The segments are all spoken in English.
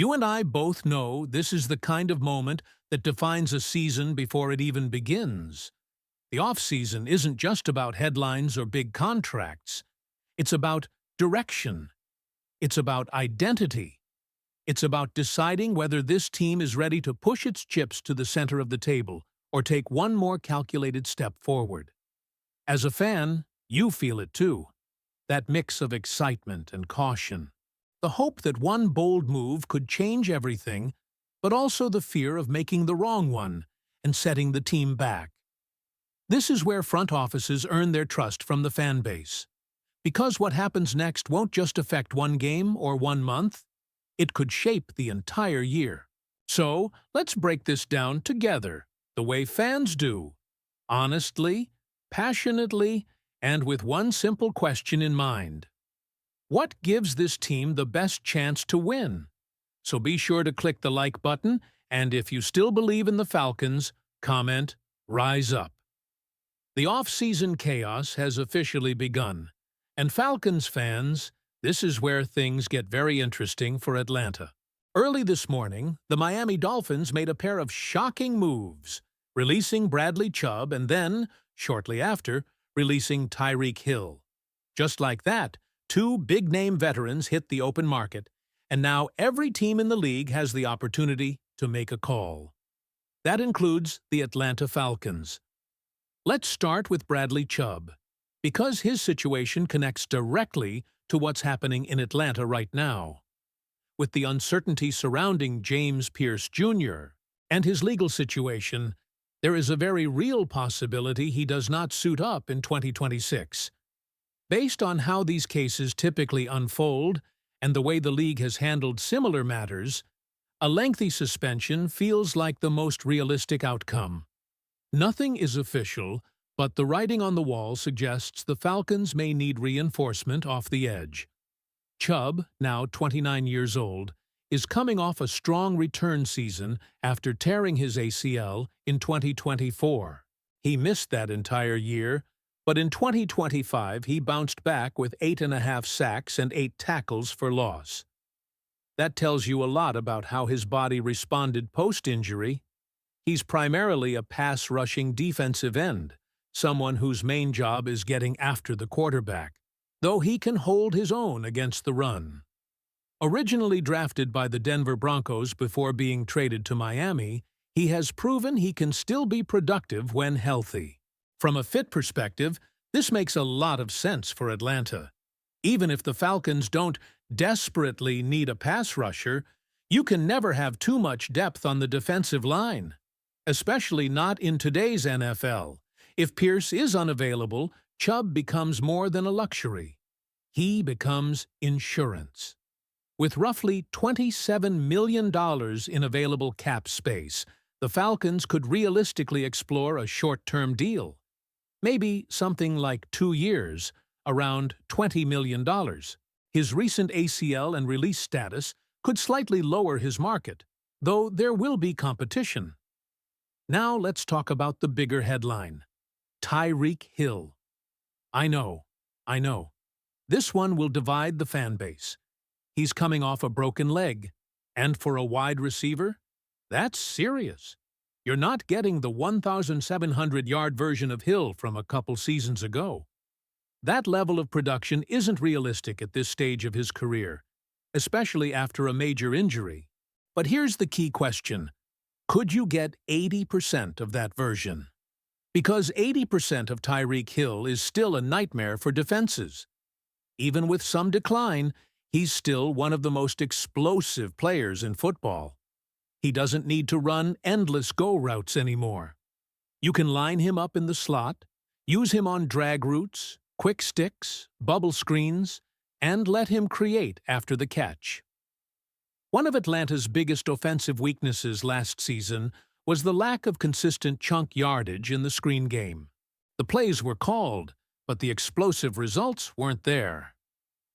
You and I both know this is the kind of moment that defines a season before it even begins. The off-season isn't just about headlines or big contracts. It's about direction. It's about identity. It's about deciding whether this team is ready to push its chips to the center of the table or take one more calculated step forward. As a fan, you feel it too. That mix of excitement and caution. The hope that one bold move could change everything, but also the fear of making the wrong one and setting the team back. This is where front offices earn their trust from the fan base. Because what happens next won't just affect one game or one month, it could shape the entire year. So, let's break this down together, the way fans do. Honestly, passionately, and with one simple question in mind. What gives this team the best chance to win? So be sure to click the like button, and if you still believe in the Falcons, comment, "Rise up." The off-season chaos has officially begun, and Falcons fans, this is where things get very interesting for Atlanta. Early this morning, the Miami Dolphins made a pair of shocking moves, releasing Bradley Chubb and then, shortly after, releasing Tyreek Hill. Just like that, two big-name veterans hit the open market, and now every team in the league has the opportunity to make a call. That includes the Atlanta Falcons. Let's start with Bradley Chubb, because his situation connects directly to what's happening in Atlanta right now. With the uncertainty surrounding James Pierce Jr. and his legal situation, there is a very real possibility he does not suit up in 2026. Based on how these cases typically unfold and the way the league has handled similar matters, a lengthy suspension feels like the most realistic outcome. Nothing is official, but the writing on the wall suggests the Falcons may need reinforcement off the edge. Chubb, now 29 years old, is coming off a strong return season after tearing his ACL in 2024. He missed that entire year, but in 2025 he bounced back with 8.5 sacks and 8 tackles for loss. That tells you a lot about how his body responded post-injury. He's primarily a pass-rushing defensive end, someone whose main job is getting after the quarterback, though he can hold his own against the run. Originally drafted by the Denver Broncos before being traded to Miami, he has proven he can still be productive when healthy. From a fit perspective, this makes a lot of sense for Atlanta. Even if the Falcons don't desperately need a pass rusher, you can never have too much depth on the defensive line. Especially not in today's NFL. If Pierce is unavailable, Chubb becomes more than a luxury. He becomes insurance. With roughly $27 million in available cap space, the Falcons could realistically explore a short-term deal. Maybe something like 2 years, around $20 million. His recent ACL and release status could slightly lower his market, though there will be competition. Now let's talk about the bigger headline. Tyreek Hill. I know. This one will divide the fan base. He's coming off a broken leg, and for a wide receiver, that's serious. You're not getting the 1,700-yard version of Hill from a couple seasons ago. That level of production isn't realistic at this stage of his career, especially after a major injury. But here's the key question. Could you get 80% of that version? Because 80% of Tyreek Hill is still a nightmare for defenses. Even with some decline, he's still one of the most explosive players in football. He doesn't need to run endless go routes anymore. You can line him up in the slot, use him on drag routes, quick sticks, bubble screens, and let him create after the catch. One of Atlanta's biggest offensive weaknesses last season was the lack of consistent chunk yardage in the screen game. The plays were called, but the explosive results weren't there.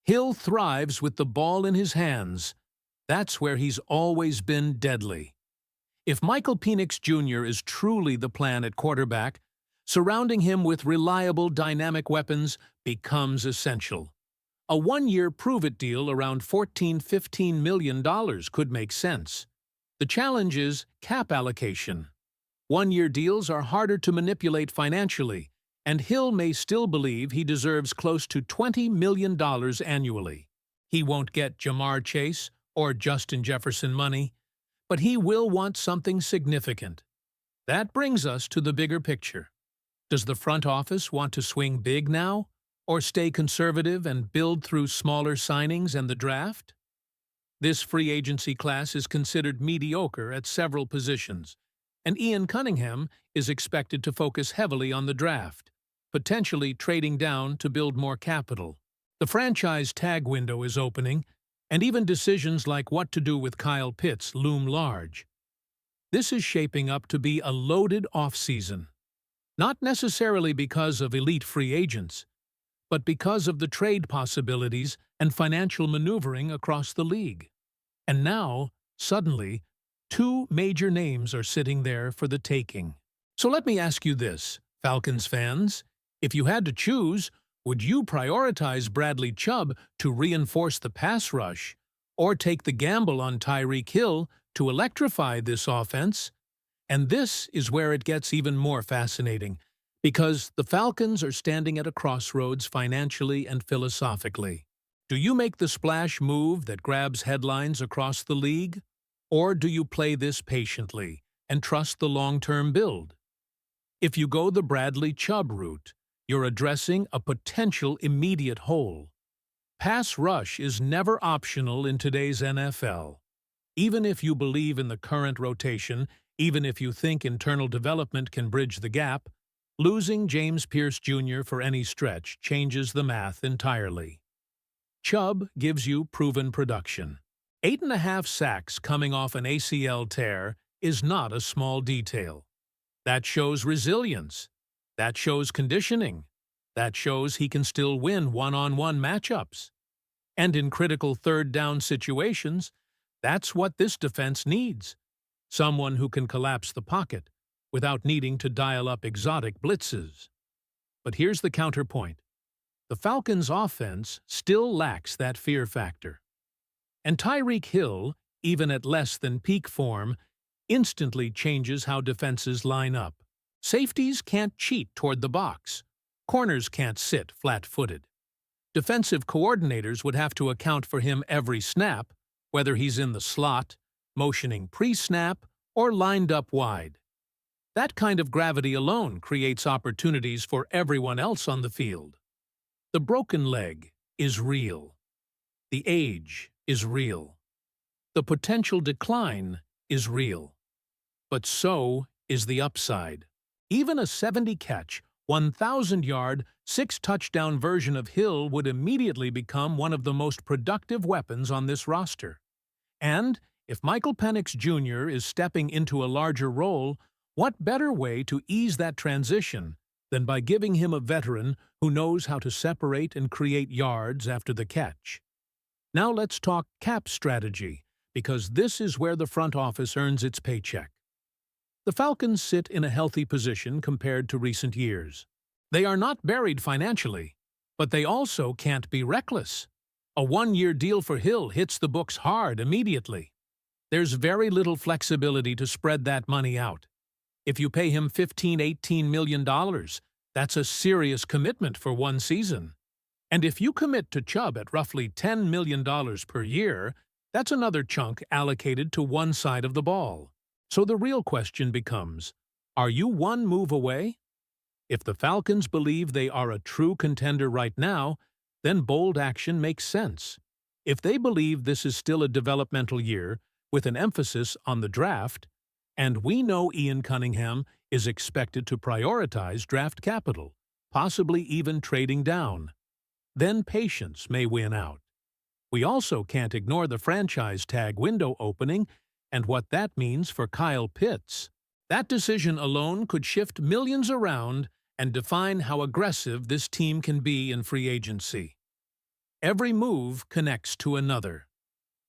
Hill thrives with the ball in his hands. That's where he's always been deadly. If Michael Penix Jr. is truly the plan at quarterback, surrounding him with reliable dynamic weapons becomes essential. A one-year prove-it deal around $14–15 million could make sense. The challenge is cap allocation. One-year deals are harder to manipulate financially, and Hill may still believe he deserves close to $20 million annually. He won't get Jamar Chase or Justin Jefferson money, but he will want something significant. That brings us to the bigger picture. Does the front office want to swing big now, or stay conservative and build through smaller signings and the draft? This free agency class is considered mediocre at several positions, and Ian Cunningham is expected to focus heavily on the draft, potentially trading down to build more capital. The franchise tag window is opening, and even decisions like what to do with Kyle Pitts loom large. This is shaping up to be a loaded offseason, not necessarily because of elite free agents, but because of the trade possibilities and financial maneuvering across the league. And now, suddenly, two major names are sitting there for the taking. So let me ask you this, Falcons fans. If you had to choose, would you prioritize Bradley Chubb to reinforce the pass rush, or take the gamble on Tyreek Hill to electrify this offense? And this is where it gets even more fascinating, because the Falcons are standing at a crossroads financially and philosophically. Do you make the splash move that grabs headlines across the league? Or do you play this patiently and trust the long-term build? If you go the Bradley Chubb route, you're addressing a potential immediate hole. Pass rush is never optional in today's NFL. Even if you believe in the current rotation, even if you think internal development can bridge the gap, losing James Pierce Jr. for any stretch changes the math entirely. Chubb gives you proven production. 8.5 sacks coming off an ACL tear is not a small detail. That shows resilience. That shows conditioning. That shows he can still win one-on-one matchups. And in critical third-down situations, that's what this defense needs. Someone who can collapse the pocket without needing to dial up exotic blitzes. But here's the counterpoint. The Falcons' offense still lacks that fear factor. And Tyreek Hill, even at less than peak form, instantly changes how defenses line up. Safeties can't cheat toward the box. Corners can't sit flat-footed. Defensive coordinators would have to account for him every snap, whether he's in the slot, motioning pre-snap, or lined up wide. That kind of gravity alone creates opportunities for everyone else on the field. The broken leg is real. The age is real. The potential decline is real. But so is the upside. Even a 70-catch, 1,000-yard, 6-touchdown version of Hill would immediately become one of the most productive weapons on this roster. And if Michael Penix Jr. is stepping into a larger role, what better way to ease that transition than by giving him a veteran who knows how to separate and create yards after the catch? Now let's talk cap strategy, because this is where the front office earns its paycheck. The Falcons sit in a healthy position compared to recent years. They are not buried financially, but they also can't be reckless. A one-year deal for Hill hits the books hard immediately. There's very little flexibility to spread that money out. If you pay him $15–18 million, that's a serious commitment for one season. And if you commit to Chubb at roughly $10 million per year, that's another chunk allocated to one side of the ball. So the real question becomes, are you one move away? If the Falcons believe they are a true contender right now, then bold action makes sense. If they believe this is still a developmental year, with an emphasis on the draft, and we know Ian Cunningham is expected to prioritize draft capital, possibly even trading down, then patience may win out. We also can't ignore the franchise tag window opening and what that means for Kyle Pitts. That decision alone could shift millions around and define how aggressive this team can be in free agency. Every move connects to another.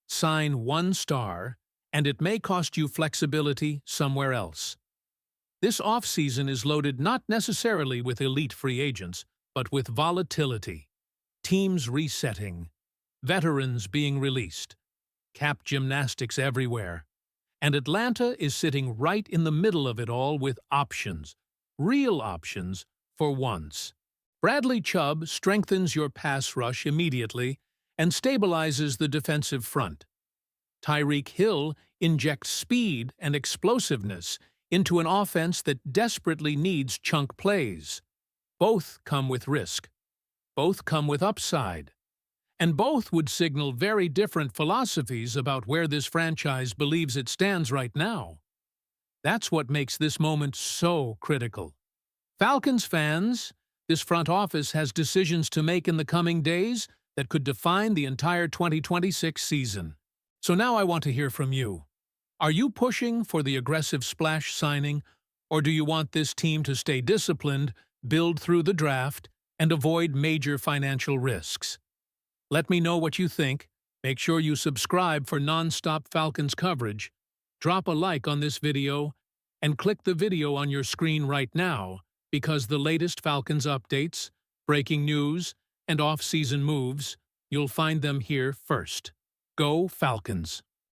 Sign one star, and it may cost you flexibility somewhere else. This offseason is loaded not necessarily with elite free agents, but with volatility. teams resetting, veterans being released, cap gymnastics everywhere. And Atlanta is sitting right in the middle of it all with options, real options, for once. Bradley Chubb strengthens your pass rush immediately and stabilizes the defensive front. Tyreek Hill injects speed and explosiveness into an offense that desperately needs chunk plays. Both come with risk. Both come with upside. And both would signal very different philosophies about where this franchise believes it stands right now. That's what makes this moment so critical. Falcons fans, this front office has decisions to make in the coming days that could define the entire 2026 season. So now I want to hear from you. Are you pushing for the aggressive splash signing, or do you want this team to stay disciplined, build through the draft, and avoid major financial risks? Let me know what you think. Make sure you subscribe for non-stop Falcons coverage. Drop a like on this video and click the video on your screen right now because the latest Falcons updates, breaking news, and off-season moves, you'll find them here first. Go Falcons!